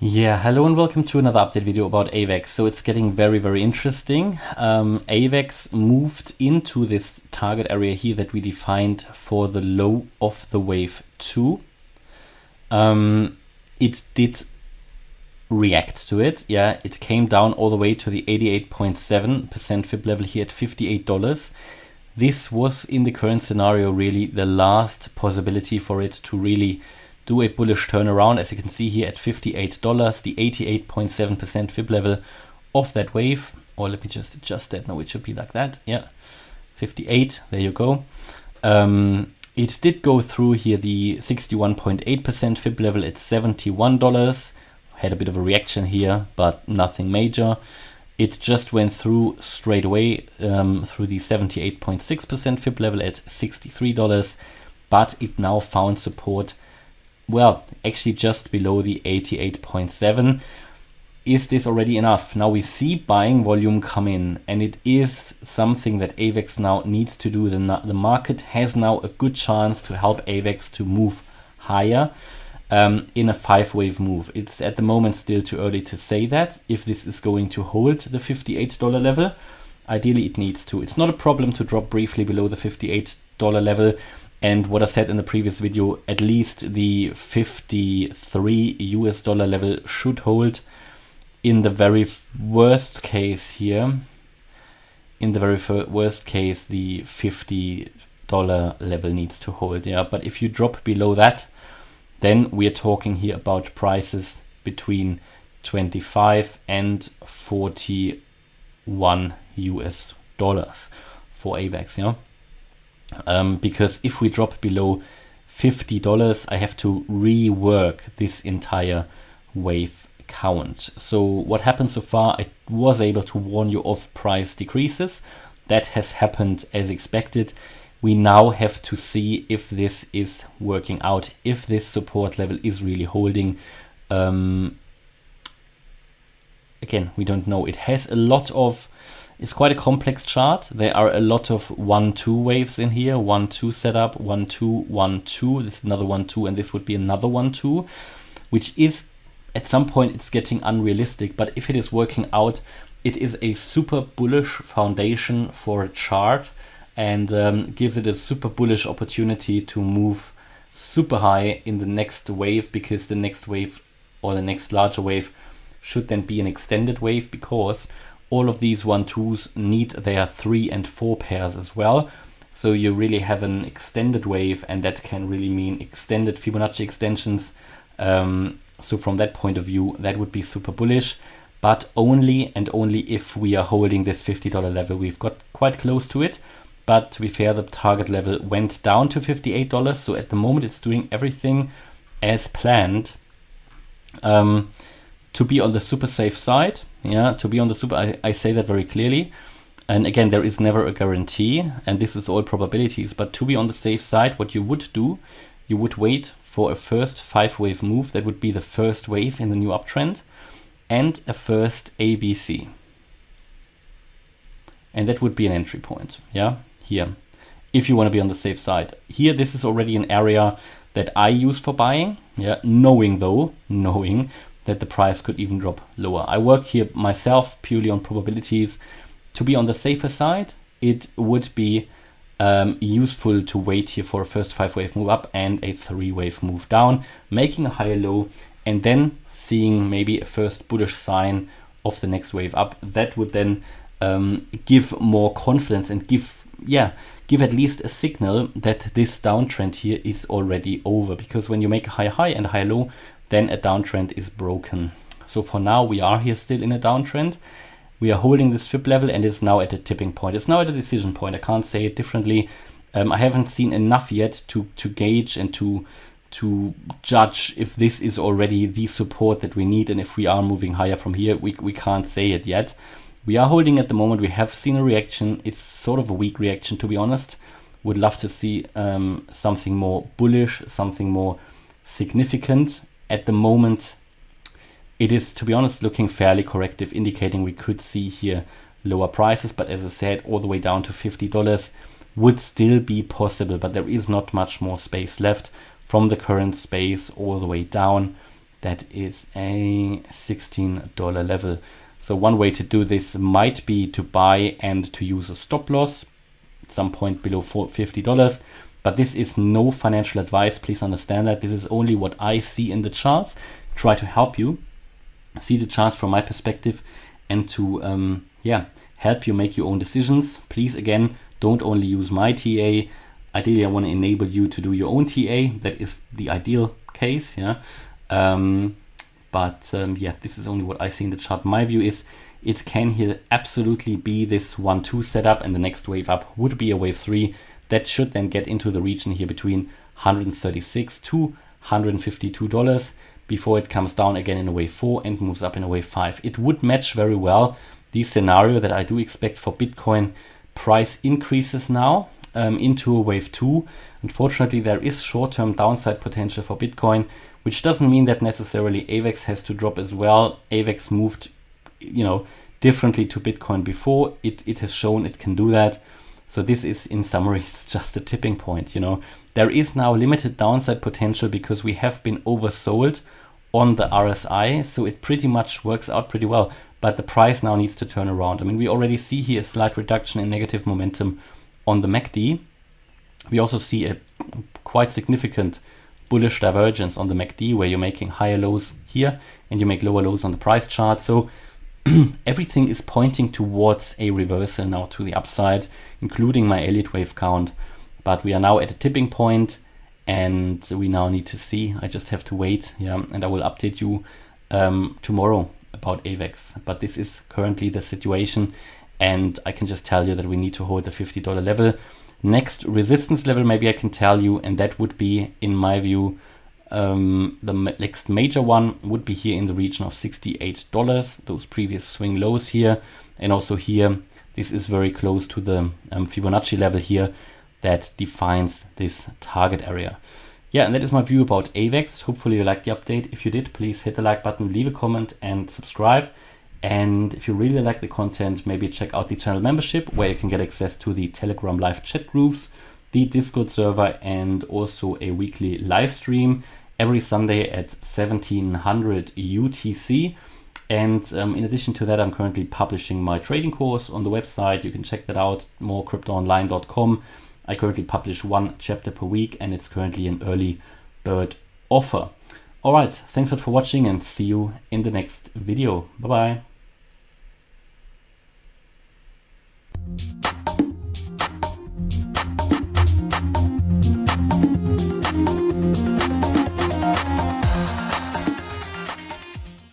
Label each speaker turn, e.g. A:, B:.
A: Yeah, hello and welcome to another update video about AVAX. So it's getting very interesting. AVAX moved into this target area here that we defined for the low of the wave 2. It did react to it. Yeah, it came down all the way to the 88.7% fib level here at $58. This was in the current scenario really the last possibility for it to really do a bullish turnaround. As you can see here at $58, the 88.7% fib level of that wave. Or let me just adjust that. No, it should be like that. Yeah, 58. There you go. It did go through here the 61.8% fib level at $71. Had a bit of a reaction here, but nothing major. It just went through straight away through the 78.6% fib level at $63, but it now found support, well, actually just below the 88.7. Is this already enough? Now we see buying volume come in, and it is something that AVAX now needs to do. The market has now a good chance to help AVAX to move higher in a 5-wave move. It's at the moment still too early to say that if this is going to hold the $58 level. Ideally it needs to. It's not a problem to drop briefly below the $58 level, and what I said in the previous video, at least the $53 level should hold. In the very worst case here, in the very worst case, the $50 level needs to hold. Yeah, but if you drop below that, then we are talking here about prices between 25 and 41 US dollars for AVAX, yeah. Because if we drop below $50, I have to rework this entire wave count. So what happened so far, I was able to warn you of price decreases. That has happened as expected. We now have to see if this is working out, if this support level is really holding. Again, we don't know. It has a lot of, it's quite a complex chart. There are a lot of 1-2 waves in here. 1-2 setup, 1-2, 1-2. This is another 1-2, and this would be another 1-2, which is at some point it's getting unrealistic. But if it is working out, it is a super bullish foundation for a chart, and gives it a super bullish opportunity to move super high in the next wave, because the next wave or the next larger wave should then be an extended wave, because all of these 1-2s need their 3 and 4 pairs as well. So you really have an extended wave, and that can really mean extended Fibonacci extensions. So from that point of view, that would be super bullish, but only and only if we are holding this $50 level. We've got quite close to it, but to be fair, the target level went down to $58. So at the moment, it's doing everything as planned to be on the super safe side. Yeah, to be on the super, I say that very clearly. And again, there is never a guarantee, and this is all probabilities. But to be on the safe side, what you would do, you would wait for a first 5-wave move. That would be the first wave in the new uptrend, and a first ABC. And that would be an entry point, yeah, here, if you want to be on the safe side. Here, this is already an area that I use for buying, yeah, knowing that the price could even drop lower. I work here myself purely on probabilities. To be on the safer side, it would be useful to wait here for a first 5-wave move up and a 3-wave move down, making a higher low, and then seeing maybe a first bullish sign of the next wave up. That would then give more confidence and give at least a signal that this downtrend here is already over, because when you make a high high and a high low, then a downtrend is broken. So for now, we are here still in a downtrend. We are holding this fib level, and it's now at a tipping point. It's now at a decision point. I can't say it differently. I haven't seen enough yet to gauge and to judge if this is already the support that we need, and if we are moving higher from here. We can't say it yet. We are holding at the moment. We have seen a reaction. It's sort of a weak reaction, to be honest. Would love to see something more bullish, something more significant. At the moment, it is, to be honest, looking fairly corrective, indicating we could see here lower prices. But as I said, all the way down to $50 would still be possible, but there is not much more space left from the current space all the way down that is a $16 level. So one way to do this might be to buy and to use a stop loss at some point below $50. But this is no financial advice. Please understand that. This is only what I see in the charts. Try to help you see the charts from my perspective and to help you make your own decisions. Please, again, don't only use my TA. Ideally, I want to enable you to do your own TA. That is the ideal case. This is only what I see in the chart. My view is it can here absolutely be this 1-2 setup, and the next wave up would be a wave 3 that should then get into the region here between $136 to $152 before it comes down again in a wave 4 and moves up in a wave 5. It would match very well the scenario that I do expect for Bitcoin price increases now into a wave 2. Unfortunately, there is short-term downside potential for Bitcoin, which doesn't mean that necessarily AVAX has to drop as well. AVAX moved, differently to Bitcoin before. It has shown it can do that. So this is, in summary, it's just a tipping point. There is now limited downside potential because we have been oversold on the RSI. So it pretty much works out pretty well. But the price now needs to turn around. I mean, we already see here a slight reduction in negative momentum on the MACD. We also see a quite significant bullish divergence on the MACD, where you're making higher lows here and you make lower lows on the price chart. So everything is pointing towards a reversal now to the upside, including my Elliott wave count. But we are now at a tipping point and we now need to see. I just have to wait, and I will update you tomorrow about AVAX. But this is currently the situation, and I can just tell you that we need to hold the $50 level. Next resistance level, maybe I can tell you, and that would be, in my view, the next major one would be here in the region of $68, those previous swing lows here. And also here, this is very close to the Fibonacci level here that defines this target area. And that is my view about AVAX. Hopefully you liked the update. If you did, please hit the like button, leave a comment and subscribe. And if you really like the content, maybe check out the channel membership, where you can get access to the Telegram live chat groups, the Discord server, and also a weekly live stream every Sunday at 1700 UTC. And in addition to that, I'm currently publishing my trading course on the website. You can check that out, morecryptoonline.com. I currently publish 1 chapter per week, and it's currently an early bird offer. All right, thanks a lot for watching, and see you in the next video. Bye-bye.